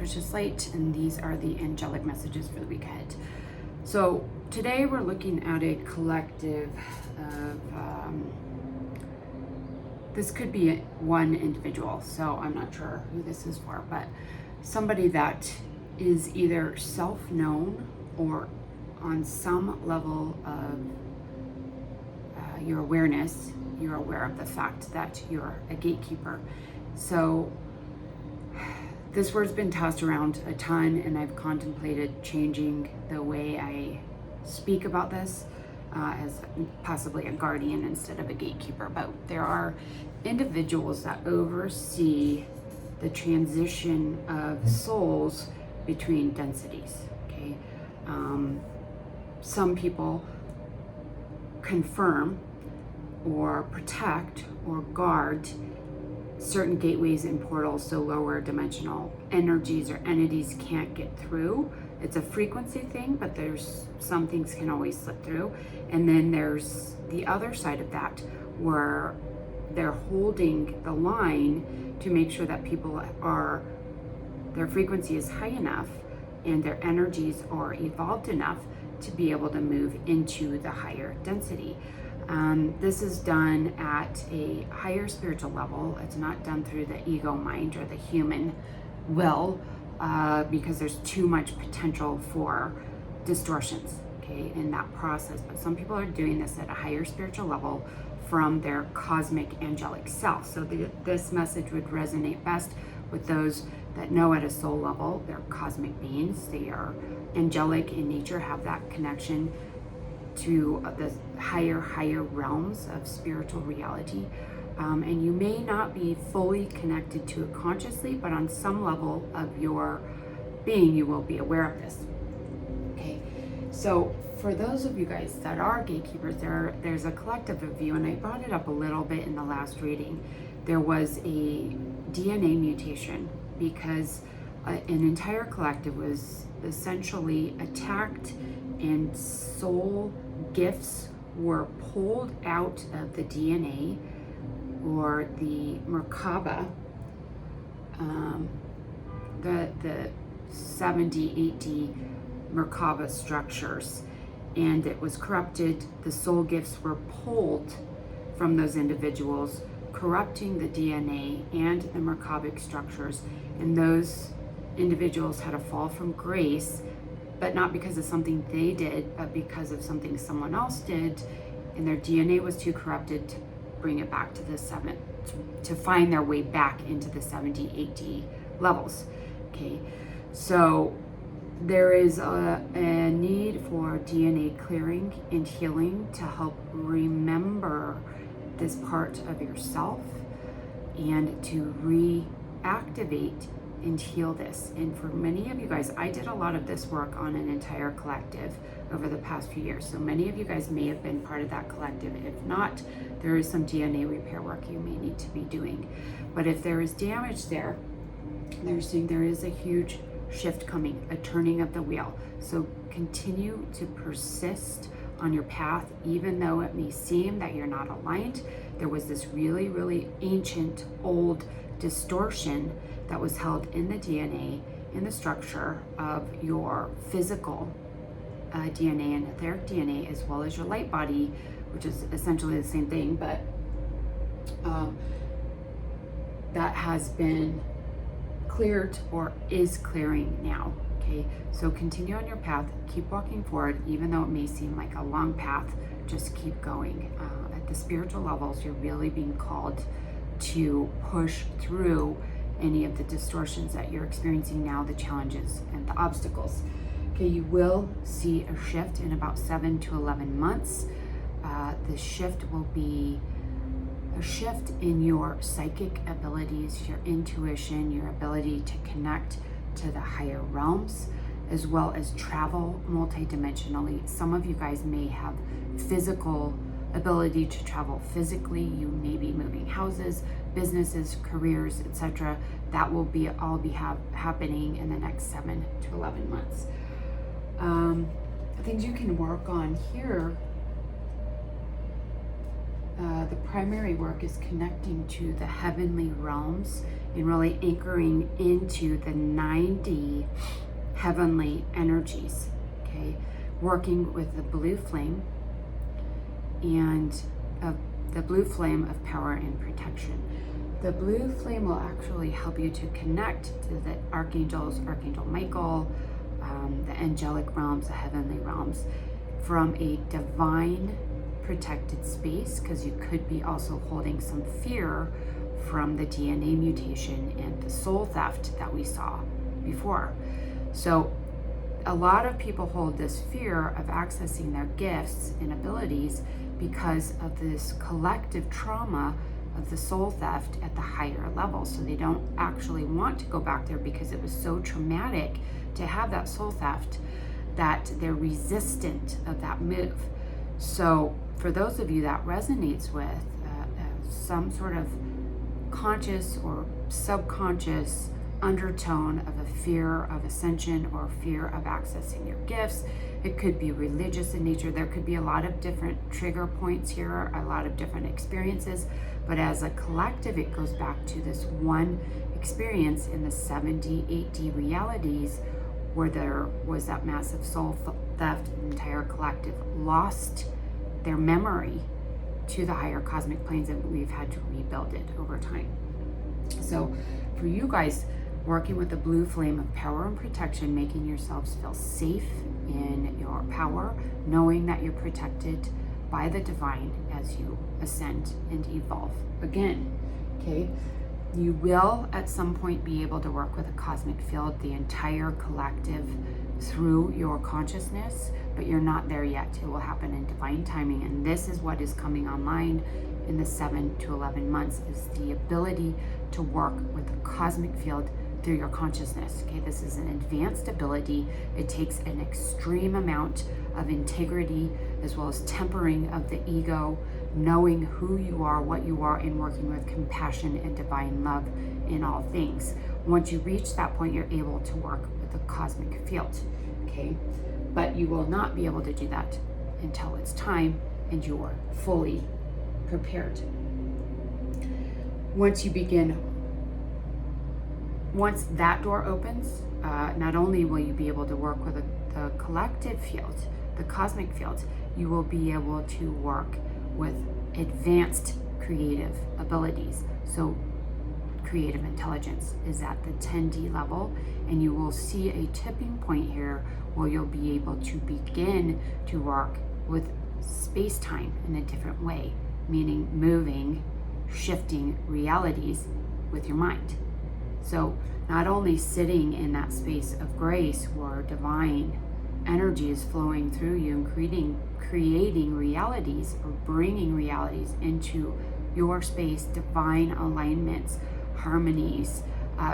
precious light, and these are the angelic messages for the week ahead. So today we're looking at a collective of, this could be one individual, so I'm not sure who this is for, but somebody that is either self-known or on some level of your awareness, you're aware of the fact that you're a gatekeeper. So this word's been tossed around a ton, and I've contemplated changing the way I speak about this as possibly a guardian instead of a gatekeeper. But there are individuals that oversee the transition of souls between densities, okay? Some people confirm or protect or guard certain gateways and portals so lower dimensional energies or entities can't get through. It's a frequency thing, but there's some things can always slip through. And then there's the other side of that where they're holding the line to make sure that people their frequency is high enough and their energies are evolved enough to be able to move into the higher density. This is done at a higher spiritual level. It's not done through the ego mind or the human will, because there's too much potential for distortions, okay, in that process. But some people are doing this at a higher spiritual level from their cosmic angelic self. So this message would resonate best with those that know at a soul level they're cosmic beings. They are angelic in nature, have that connection to the higher realms of spiritual reality. And you may not be fully connected to it consciously, but on some level of your being, you will be aware of this. Okay, so for those of you guys that are gatekeepers, there's a collective of you, and I brought it up a little bit in the last reading. There was a DNA mutation because an entire collective was essentially attacked, and soul gifts were pulled out of the DNA or the MerkaBA, the 70, 80 MerkaBA structures, and it was corrupted. The soul gifts were pulled from those individuals, corrupting the DNA and the MerkaBA structures, and those individuals had a fall from grace, but not because of something they did, but because of something someone else did, and their DNA was too corrupted to bring it back to the to find their way back into the 70, 80 levels. Okay, so there is a need for DNA clearing and healing to help remember this part of yourself and to reactivate and heal this. And for many of you guys, I did a lot of this work on an entire collective over the past few years. So many of you guys may have been part of that collective. If not, there is some DNA repair work you may need to be doing. But if there is damage there, they're saying there is a huge shift coming, a turning of the wheel. So continue to persist on your path, even though it may seem that you're not aligned. There was this really, really ancient, old distortion that was held in the DNA, in the structure of your physical DNA and etheric DNA, as well as your light body, which is essentially the same thing, but that has been cleared or is clearing now. Okay, so continue on your path, keep walking forward, even though it may seem like a long path. Just keep going. At the spiritual levels, you're really being called to push through any of the distortions that you're experiencing now, the challenges and the obstacles. Okay, you will see a shift in about 7 to 11 months. The shift will be a shift in your psychic abilities, your intuition, your ability to connect to the higher realms, as well as travel multidimensionally. Some of you guys may have physical ability to travel physically. You may be moving houses, businesses, careers, etc. That will all be happening in the next 7 to 11 months. Things you can work on here the primary work is connecting to the heavenly realms and really anchoring into the 9D heavenly energies, okay? Working with the blue flame and the blue flame of power and protection. The blue flame will actually help you to connect to the archangels, Archangel Michael, the angelic realms, the heavenly realms, from a divine protected space, because you could be also holding some fear from the DNA mutation and the soul theft that we saw before. So a lot of people hold this fear of accessing their gifts and abilities because of this collective trauma of the soul theft at the higher level. So they don't actually want to go back there because it was so traumatic to have that soul theft that they're resistant of that move. So for those of you that resonates with some sort of conscious or subconscious undertone of a fear of ascension or fear of accessing your gifts, it could be religious in nature. There could be a lot of different trigger points here, a lot of different experiences, but as a collective, it goes back to this one experience in the 7D, 8D realities where there was that massive soul theft. The entire collective lost their memory to the higher cosmic planes, and we've had to rebuild it over time. So for you guys, working with the blue flame of power and protection, making yourselves feel safe in your power, knowing that you're protected by the divine as you ascend and evolve again, okay? You will at some point be able to work with a cosmic field, the entire collective, through your consciousness, but you're not there yet. It will happen in divine timing, and this is what is coming online in the 7 to 11 months, is the ability to work with the cosmic field through your consciousness, okay? This is an advanced ability. It takes an extreme amount of integrity as well as tempering of the ego, knowing who you are, what you are, and working with compassion and divine love in all things. Once you reach that point, you're able to work with the cosmic field, okay? But you will not be able to do that until it's time and you're fully prepared. Once that door opens, not only will you be able to work with the collective field, the cosmic field, you will be able to work with advanced creative abilities. So creative intelligence is at the 10D level, and you will see a tipping point here where you'll be able to begin to work with space-time in a different way, meaning moving, shifting realities with your mind. So not only sitting in that space of grace where divine energy is flowing through you and creating realities or bringing realities into your space, divine alignments, harmonies,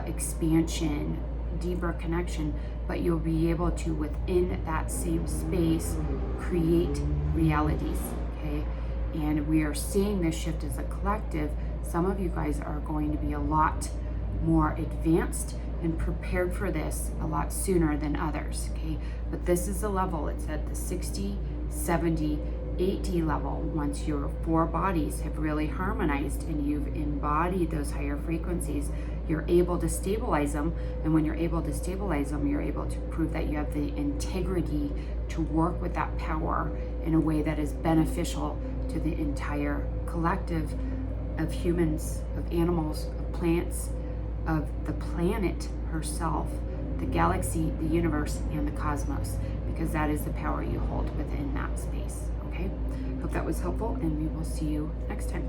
expansion, deeper connection, but you'll be able to, within that same space, create realities, okay? And we are seeing this shift as a collective. Some of you guys are going to be a lot more advanced and prepared for this a lot sooner than others, okay? But this is a level, it's at the 60, 70, 8D level. Once your 4 bodies have really harmonized and you've embodied those higher frequencies, you're able to stabilize them. And when you're able to stabilize them, you're able to prove that you have the integrity to work with that power in a way that is beneficial to the entire collective of humans, of animals, of plants, of the planet herself, the galaxy, the universe, and the cosmos, because that is the power you hold within that space, okay? Hope that was helpful, and we will see you next time.